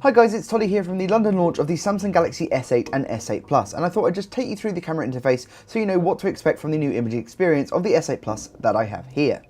Hi guys, it's Tolly here from the London launch of the Samsung Galaxy S8 and S8 Plus, and I thought I'd just take you through the camera interface so you know what to expect from the new imaging experience of the S8 Plus that I have here.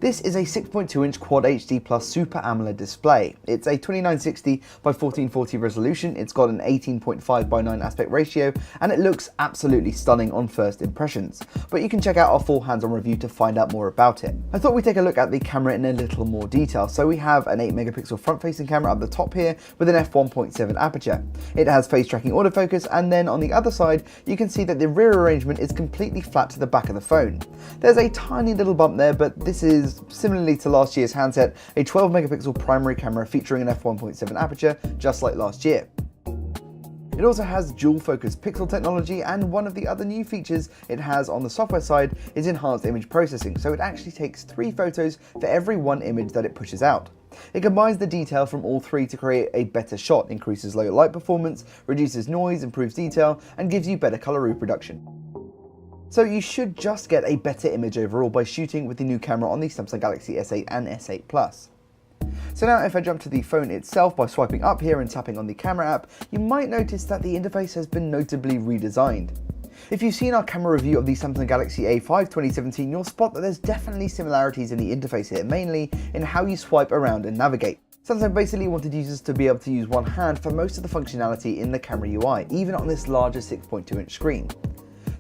This is a 6.2-inch Quad HD Plus Super AMOLED display. It's a 2960 by 1440 resolution, it's got an 18.5 by 9 aspect ratio, and it looks absolutely stunning on first impressions. But you can check out our full hands-on review to find out more about it. I thought we'd take a look at the camera in a little more detail. So we have an 8 megapixel front-facing camera up the top here with an f1.7 aperture. It has face tracking autofocus, and then on the other side you can see that the rear arrangement is completely flat to the back of the phone. There's a tiny little bump there, but this is, similarly to last year's handset, a 12 megapixel primary camera featuring an f1.7 aperture, just like last year. It also has dual focus pixel technology, and one of the other new features it has on the software side is enhanced image processing, so it actually takes 3 photos for every 1 image that it pushes out. It combines the detail from all 3 to create a better shot, increases low light performance, reduces noise, improves detail, and gives you better color reproduction. So you should just get a better image overall by shooting with the new camera on the Samsung Galaxy S8 and S8 Plus. So now if I jump to the phone itself by swiping up here and tapping on the camera app, you might notice that the interface has been notably redesigned. If you've seen our camera review of the Samsung Galaxy A5 2017, you'll spot that there's definitely similarities in the interface here, mainly in how you swipe around and navigate. Samsung basically wanted users to be able to use one hand for most of the functionality in the camera UI, even on this larger 6.2-inch screen.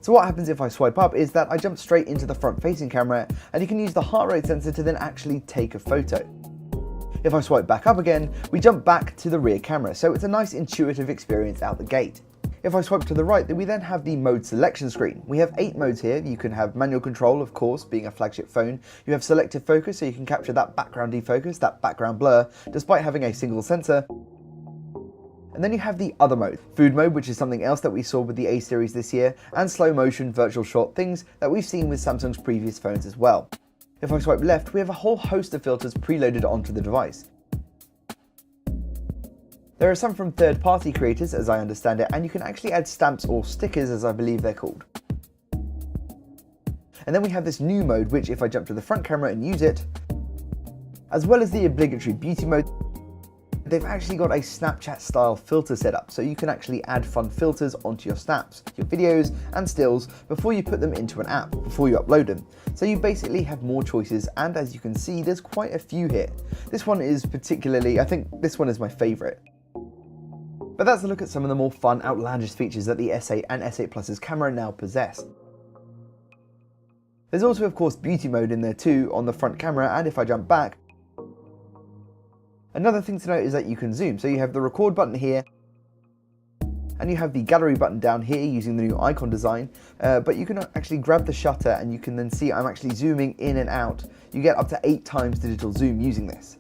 So what happens if I swipe up is that I jump straight into the front-facing camera, and you can use the heart rate sensor to then actually take a photo. If I swipe back up again, we jump back to the rear camera, so it's a nice intuitive experience out the gate. If I swipe to the right, then we then have the mode selection screen. We have 8 modes here. You can have manual control, of course, being a flagship phone. You have selective focus, so you can capture that background defocus, that background blur, despite having a single sensor. And then you have the other mode, food mode, which is something else that we saw with the A series this year, and slow motion virtual shot, things that we've seen with Samsung's previous phones as well. If I swipe left, we have a whole host of filters preloaded onto the device. There are some from third-party creators, as I understand it, and you can actually add stamps or stickers, as I believe they're called. And then we have this new mode, which if I jump to the front camera and use it, as well as the obligatory beauty mode, they've actually got a Snapchat style filter setup, so you can actually add fun filters onto your snaps, your videos and stills before you put them into an app, before you upload them. So you basically have more choices, and as you can see, there's quite a few here. This one is particularly, I think this one is my favorite. But that's a look at some of the more fun, outlandish features that the S8 and S8 Plus's camera now possess. There's also of course beauty mode in there too on the front camera, and if I jump back, another thing to note is that you can zoom, so you have the record button here, and you have the gallery button down here using the new icon design, but you can actually grab the shutter and you can then see I'm actually zooming in and out. You get up to 8 times digital zoom using this.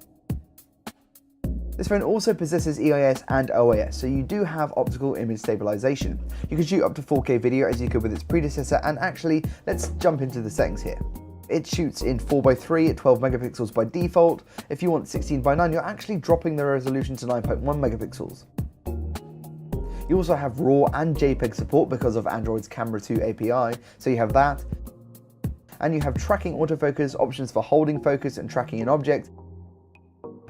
This phone also possesses EIS and OIS, so you do have optical image stabilization. You can shoot up to 4K video as you could with its predecessor, and actually, let's jump into the settings here. It shoots in 4:3 at 12 megapixels by default. If you want 16:9, you're actually dropping the resolution to 9.1 megapixels. You also have RAW and JPEG support because of Android's Camera 2 API, so you have that. And you have tracking autofocus, options for holding focus and tracking an object,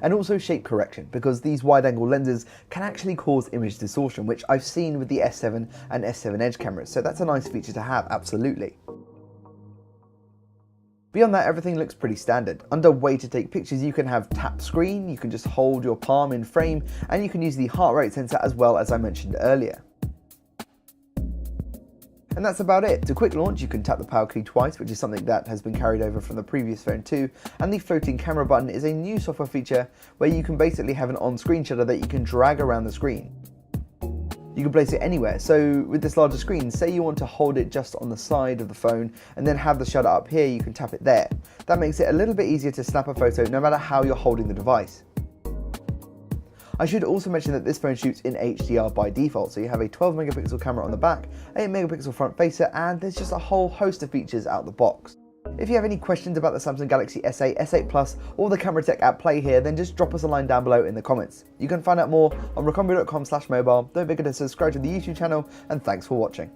and also shape correction, because these wide-angle lenses can actually cause image distortion, which I've seen with the S7 and S7 Edge cameras, so that's a nice feature to have, absolutely. Beyond that, everything looks pretty standard. Under way to take pictures, you can have tap screen, you can just hold your palm in frame, and you can use the heart rate sensor as well, as I mentioned earlier. And that's about it. To quick launch, you can tap the power key twice, which is something that has been carried over from the previous phone too, and the floating camera button is a new software feature where you can basically have an on-screen shutter that you can drag around the screen. You can place it anywhere, so with this larger screen, say you want to hold it just on the side of the phone and then have the shutter up here, you can tap it there. That makes it a little bit easier to snap a photo no matter how you're holding the device. I should also mention that this phone shoots in HDR by default, so you have a 12 megapixel camera on the back, 8 megapixel front facer, and there's just a whole host of features out the box. If you have any questions about the Samsung Galaxy S8, S8 Plus, or the Camera Tech at play here, then just drop us a line down below in the comments. You can find out more on recombi.com/mobile. Don't forget to subscribe to the YouTube channel, and thanks for watching.